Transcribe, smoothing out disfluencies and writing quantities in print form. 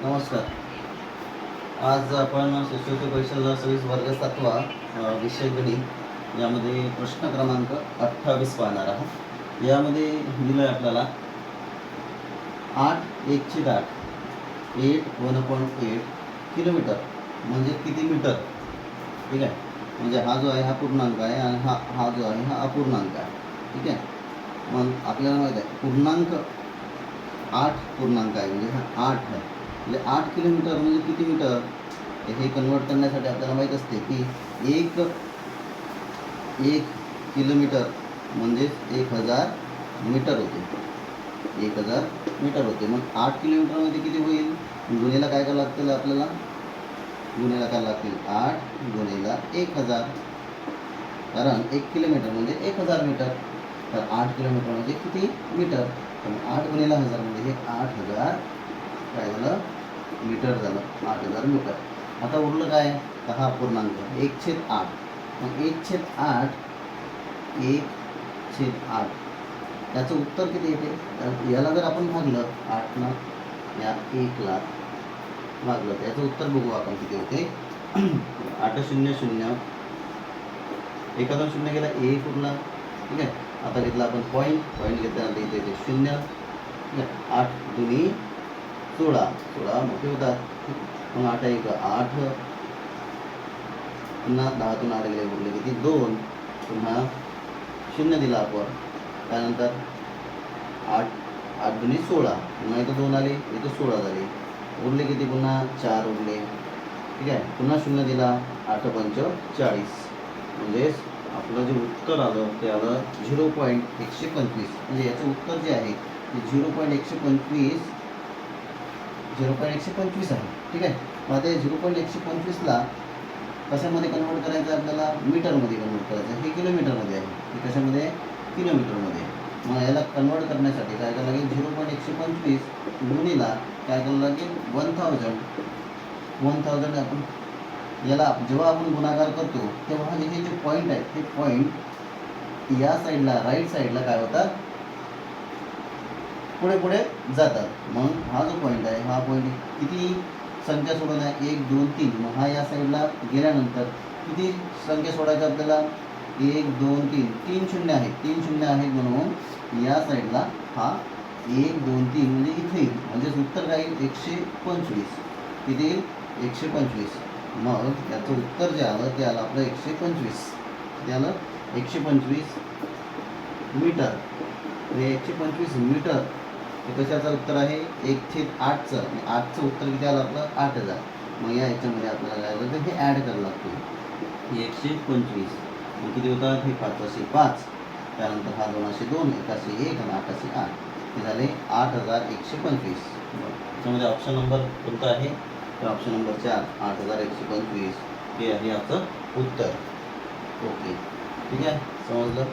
नमस्कार. आज आपण शिष्यवृत्ती परीक्षा 2026 वर्ग 7वा विषय गणित यामध्ये प्रश्न क्रमांक 28 पाहणार आहोत. यामध्ये दिलं आहे आपल्याला 8 किलोमीटर म्हणजे किती मीटर. ठीक आहे, म्हणजे हा जो आहे हा पूर्णांक आहे आणि हा जो आहे हा अपूर्णांक आहे. ठीक आहे, मग आपल्याला माहीत आहे पूर्णांक 8 पूर्णांक आहे म्हणजे हा 8 आहे. म्हणजे 8 किलोमीटर म्हणजे किती मीटर हे कन्वर्ट करण्यासाठी आपल्याला माहीत असते की एक किलोमीटर म्हणजे 1000 मीटर होते. 1000 मीटर होते. मग 8 किलोमीटरमध्ये किती होईल? गुणीला काय करावं लागतील आपल्याला? गुणीला काय लागतील? 8 गुणीला 1000, कारण 1 किलोमीटर म्हणजे 1000 मीटर. तर 8 किलोमीटर म्हणजे किती मीटर? तर 8 गुणीला 1000 म्हणजे हे 8000 काय झालं? मीटर झालं. 8000 मीटर. आता उरलं काय? तर हा पूर्णांक 1/8. मग 1/8 याचं उत्तर किती येते? याला जर आपण भागलं 8नं या 1ला भागलं तर याचं उत्तर बघू आपण किती होते. 8 0 0 एखादा 0 गेला 1 उरला. ठीक आहे, आता घेतला आपण पॉईंट घेतल्यानंतर इथे येते 0. 8 दुनी 16 मोठे होतात. मग 8 1 8, पुन्हा 10तून 8 गेले उरले किती? 2. पुन्हा 0 दिला आपण. त्यानंतर 8 दुनी 16, पुन्हा इथं 2 आले, इथं 16 झाले. उरले किती? पुन्हा 4 उरले. ठीक आहे, पुन्हा 0 दिला. 8 पंच 40. म्हणजेच आपलं जे उत्तर आलं ते आलं 0.125. म्हणजे याचं उत्तर जे आहे ते 0.125 आहे. ठीक आहे, मग आता 0.125ला कशामध्ये कन्वर्ट करायचं आहे आपल्याला? मीटरमध्ये कन्वर्ट करायचं आहे. हे किलोमीटरमध्ये आहे. हे कशामध्ये? किलोमीटरमध्ये. मग याला कन्वर्ट करण्यासाठी काय करायला लागेल? 0.125 गुणीला काय करायला लागेल? 1000. आपण याला जेव्हा आपण गुणाकार करतो तेव्हा हे जे पॉईंट आहेत ते पॉईंट या साईडला राईट साईडला काय होतात? पुढे जातात. मग हा जो पॉईंट आहे हा पॉईंट किती संख्या सोडून आहे? 1 2 3. मग हा या साईडला गेल्यानंतर किती संख्या सोडायच्या आपल्याला? 1 2 3. 3 शून्य आहेत. 3 शून्य आहेत म्हणून या साईडला हा 1 2 3 म्हणजे इथे येईल. म्हणजेच उत्तर काय येईल? 125. किती येईल? 125. मग याचं उत्तर जे आलं ते आलं आपलं 125. ते आलं 125 मीटर. हे 125 मीटर हे कशाचं उत्तर आहे? 1/8चं. 8चं उत्तर किती आलं आपलं? 8000. मग या ह्याच्यामध्ये आपल्याला काय झालं तर हे ॲड करावं लागतं. 125 मग किती होतात? हे 5 त्यानंतर हा 2 1 1 आणि 8 8. हे झाले 8125. त्याच्यामध्ये ऑप्शन नंबर कोणता आहे? तर ऑप्शन नंबर 4 8125 हे आहे याचं उत्तर. ओके, ठीक आहे, समजलं.